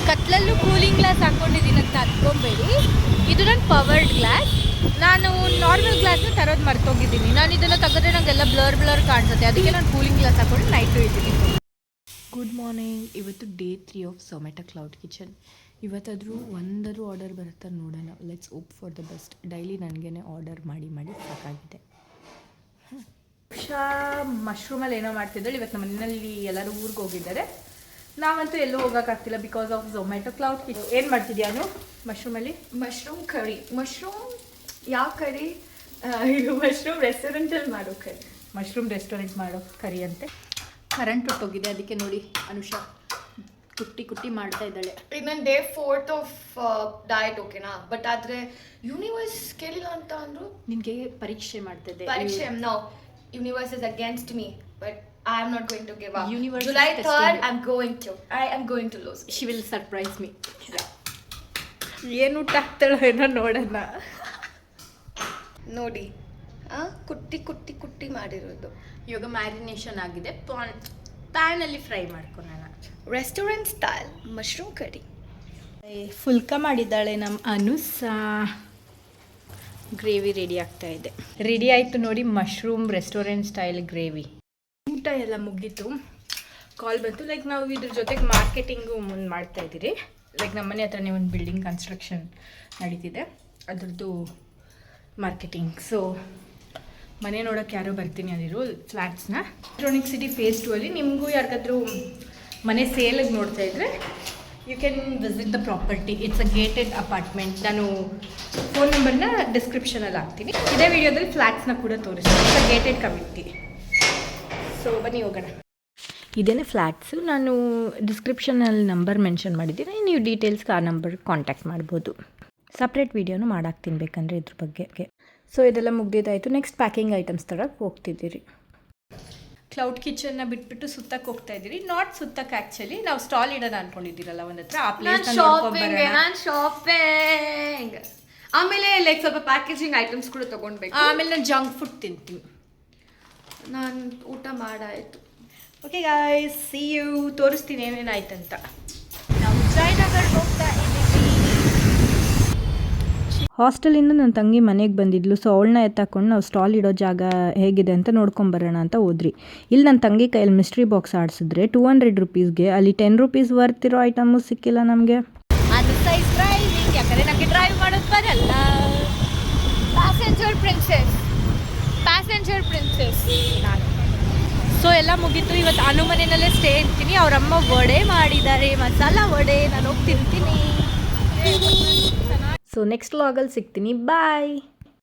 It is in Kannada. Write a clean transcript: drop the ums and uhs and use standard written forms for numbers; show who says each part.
Speaker 1: ಕತ್ಲಲ್ಲೂ ಕೂಲಿಂಗ್ ಗ್ಲಾಸ್ ಹಾಕ್ಕೊಂಡಿದ್ದೀನಿ ಅಂತ ಅಂದ್ಕೊಬೇಡಿ. ಇದು ನನ್ನ ಪವರ್ಡ್ ಗ್ಲಾಸ್. ನಾನು ನಾರ್ಮಲ್ ಗ್ಲಾಸ್ನ ತರೋದು ಮರ್ತೋಗಿದ್ದೀನಿ. ನಾನು ಇದನ್ನು ತೆಗೆದ್ರೆ ನನಗೆಲ್ಲ ಬ್ಲರ್ ಕಾಣಿಸುತ್ತೆ, ಅದಕ್ಕೆ ನಾನು ಕೂಲಿಂಗ್ ಗ್ಲಾಸ್ ಹಾಕ್ಕೊಂಡು ನೈಟು ಇದ್ದೀನಿ. Good morning. ಇವತ್ತು day 3 of Zomato cloud kitchen. ಇವತ್ತಾದರೂ ಒಂದಾದರೂ ಆರ್ಡರ್ ಬರುತ್ತಾ ನೋಡೋಣ. Let's hope for the best. Daily ನನಗೇ ಆರ್ಡರ್ ಮಾಡಿ ಸಾಕಾಗಿದೆ. ಮಶ್ರೂಮಲ್ಲಿ ಏನೋ ಮಾಡ್ತಿದ್ದಾಳೆ. ಇವತ್ತು ನಮ್ಮ ಮನೆಯಲ್ಲಿ ಎಲ್ಲರೂ ಊರಿಗೆ ಹೋಗಿದ್ದಾರೆ. ನಾವಂತೂ ಎಲ್ಲೂ ಹೋಗೋಕ್ಕಾಗ್ತಿಲ್ಲ because of Zomato cloud kitchen. ಏನು ಮಾಡ್ತಿದ್ಯಾನು ಮಶ್ರೂಮಲ್ಲಿ?
Speaker 2: Mushroom curry. ಮಶ್ರೂಮ್ ಯಾವ ಕರಿ? ಇದು ಮಶ್ರೂಮ್ ರೆಸ್ಟೋರೆಂಟಲ್ಲಿ ಮಾಡೋ ಕರಿ.
Speaker 1: ಮಶ್ರೂಮ್ ರೆಸ್ಟೋರೆಂಟ್ ಮಾಡೋ ಕರಿ ಅಂತೆ. ಕರೆಂಟ್ ಹೊಟ್ಟೋಗಿದೆ, ಅದಕ್ಕೆ ನೋಡಿ ಅನುಷಾ ಕುಟ್ಟಿ ಮಾಡ್ತಾ ಇದ್ದಾಳೆ.
Speaker 2: ಈಗ ನನ್ನ ಡೇ 4th ಆಫ್ ಡಯಟ್, ಓಕೆನಾ? ಬಟ್ ಆದರೆ ಯೂನಿವರ್ಸ್ ಕೇಳಿಲ್ಲ ಅಂತ ಅಂದರು.
Speaker 1: ನಿನಗೆ ಪರೀಕ್ಷೆ ಮಾಡ್ತಿದ್ದೆ.
Speaker 2: ಪರೀಕ್ಷೆ no, universe is against me, but I am not going to give up.
Speaker 1: Universe
Speaker 2: July 3rd, I am going to lose.
Speaker 1: She will surprise me. ಏನು ಊಟ ಆಗ್ತಾಳೋ ಏನೋ ನೋಡೋಣ.
Speaker 2: ನೋಡಿ, ಕುಟ್ಟಿ ಮಾಡಿರೋದು.
Speaker 1: ಇವಾಗ ಮ್ಯಾರಿನೇಷನ್ ಆಗಿದೆ. ಪ್ಯಾನಲ್ಲಿ ಫ್ರೈ ಮಾಡ್ಕೊಳ್ಳೋಣ.
Speaker 2: Restaurant style mushroom curry.
Speaker 1: Phulka ಮಾಡಿದ್ದಾಳೆ ನಮ್ಮ ಅನುಸಾ. ಗ್ರೇವಿ ರೆಡಿ ಆಗ್ತಾ ಇದೆ. ರೆಡಿ ಆಯಿತು ನೋಡಿ, ಮಶ್ರೂಮ್ ರೆಸ್ಟೋರೆಂಟ್ ಸ್ಟೈಲ್ ಗ್ರೇವಿ. ಊಟ ಎಲ್ಲ ಮುಗೀತು. ಕಾಲ್ ಬಂತು. ಲೈಕ್ ನಾವು ಇದ್ರ ಜೊತೆಗೆ ಮಾರ್ಕೆಟಿಂಗು ಮುಂದೆ ಮಾಡ್ತಾ ಇದ್ದೀರಿ. ಲೈಕ್ ನಮ್ಮ ಮನೆ ಹತ್ರನೇ ಒಂದು ಬಿಲ್ಡಿಂಗ್ ಕನ್ಸ್ಟ್ರಕ್ಷನ್ ನಡೀತಿದೆ, ಅದ್ರದ್ದು ಮಾರ್ಕೆಟಿಂಗ್. ಸೊ ಮನೆ ನೋಡೋಕ್ಕೆ ಯಾರೋ ಬರ್ತೀನಿ ಅಂದಿರು ಫ್ಲ್ಯಾಟ್ಸ್ನ. ಎಲೆಕ್ಟ್ರಾನಿಕ್ ಸಿಟಿ ಫೇಸ್ 2 ಅಲ್ಲಿ ನಿಮಗೂ ಯಾರಿಗಾದ್ರೂ ಮನೆ ಸೇಲಿಗೆ ನೋಡ್ತಾ ಇದ್ದರೆ you can visit the property. It's a gated apartment. ನಾನು ಫೋನ್ ನಂಬರ್ನ ಡಿಸ್ಕ್ರಿಪ್ಷನಲ್ಲಿ ಹಾಕ್ತೀನಿ. ಇದೇ ವಿಡಿಯೋದಲ್ಲಿ ಫ್ಲ್ಯಾಟ್ಸ್ನ ಕೂಡ ತೋರಿಸ್ತೀನಿ. It's a gated community. So ಬನ್ನಿ ಹೋಗೋಣ. ಇದೇನೇ ಫ್ಲ್ಯಾಟ್ಸು. ನಾನು ಡಿಸ್ಕ್ರಿಪ್ಷನಲ್ಲಿ ನಂಬರ್ ಮೆನ್ಷನ್ ಮಾಡಿದ್ದೀನಿ. ನೀವು ಡೀಟೇಲ್ಸ್ಗೆ ಆ ನಂಬರ್ ಕಾಂಟ್ಯಾಕ್ಟ್ ಮಾಡ್ಬೋದು. ಸಪ್ರೇಟ್ ವೀಡಿಯೋನು ಮಾಡಾಕ್ತೀನಿ ಬೇಕಂದರೆ ಇದ್ರ ಬಗ್ಗೆ. ಸೊ ಇದೆಲ್ಲ ಮುಗ್ದಿದ್ದಾಯಿತು. ನೆಕ್ಸ್ಟ್ ಪ್ಯಾಕಿಂಗ್ ಐಟಮ್ಸ್ ತರಕ್ಕೆ ಹೋಗ್ತಿದ್ದೀರಿ. ಕ್ಲೌಡ್ ಕಿಚನ್ನ ಬಿಟ್ಬಿಟ್ಟು ಸುತ್ತಕ್ಕೆ ಹೋಗ್ತಾ ಇದ್ದೀರಿ. ನಾಟ್ ಸುತ್ತಕ್ಕೆ ಆ್ಯಕ್ಚುಲಿ ನಾವು ಸ್ಟಾಲ್ ಇಡೋಣ ಅಂದ್ಕೊಂಡಿದ್ದೀರಲ್ಲ ಒಂದು ಹತ್ರ. ಆ ಪ್ಲೇಸ್
Speaker 2: ಶಾಪಿಂಗ್, ಆಮೇಲೆ ಲೈಕ್ ಸ್ವಲ್ಪ ಪ್ಯಾಕೇಜಿಂಗ್ ಐಟಮ್ಸ್ ಕೂಡ ತೊಗೊಳ್ಬೇಕು.
Speaker 1: ಆಮೇಲೆ ನಾನು ಜಂಕ್ ಫುಡ್ ತಿಂತೀನಿ.
Speaker 2: ನಾನು ಊಟ ಮಾಡಾಯಿತು.
Speaker 1: Okay guys, see you. ತೋರಿಸ್ತೀನಿ ಏನೇನಾಯ್ತಂತ. ನಾವು ಜಯನಗರ್ಗೆ ಹೋಗ್ತಾ ಇದ್ದೀವಿ. ಹಾಸ್ಟೆಲಿಂದ ನನ್ನ ತಂಗಿ ಮನೆಗೆ ಬಂದಿದ್ಲು. ಸೊ ಅವಳನ್ನ ಎತ್ತಾಕೊಂಡು ನಾವು ಸ್ಟಾಲ್ ಇಡೋ ಜಾಗ ಹೇಗಿದೆ ಅಂತ ನೋಡ್ಕೊಂಬರೋಣ ಅಂತ ಹೋದ್ರಿ. ಇಲ್ಲಿ ನನ್ನ ತಂಗಿ ಕೈಯಲ್ಲಿ ಮಿಸ್ಟ್ರಿ ಬಾಕ್ಸ್ ಆಡಿಸಿದ್ರೆ 200 ರೂಪೀಸ್ಗೆ ಅಲ್ಲಿ 10 ರೂಪೀಸ್ ವರ್ತಿರೋ ಐಟಮು ಸಿಕ್ಕಿಲ್ಲ ನಮಗೆ. ಅದು ಸೈಜ್ ಡ್ರೈವಿಂಗ್, ಯಾಕಂದರೆ ನನಗೆ ಡ್ರೈವ್ ಮಾಡೋದು ಬರಲ್ಲ. ಪ್ಯಾಸೆಂಜರ್ ಪ್ರಿನ್ಸೆಸ್ ನಾನು. ಸೊ ಎಲ್ಲ ಮುಗೀತು. ಇವತ್ತು ಅನು ಮನೆಯಲ್ಲೇ ಸ್ಟೇ ಇರ್ತೀನಿ. ಅವರಮ್ಮ ವಡೆ ಮಾಡಿದ್ದಾರೆ, ಮಸಾಲ ವಡೆ. ನಾನು ಹೋಗಿ ತಿಂತೀನಿ. ಸೊ ನೆಕ್ಸ್ಟ್ ವ್ಲಾಗಲ್ಲಿ ಸಿಗ್ತೀನಿ. ಬಾಯ್.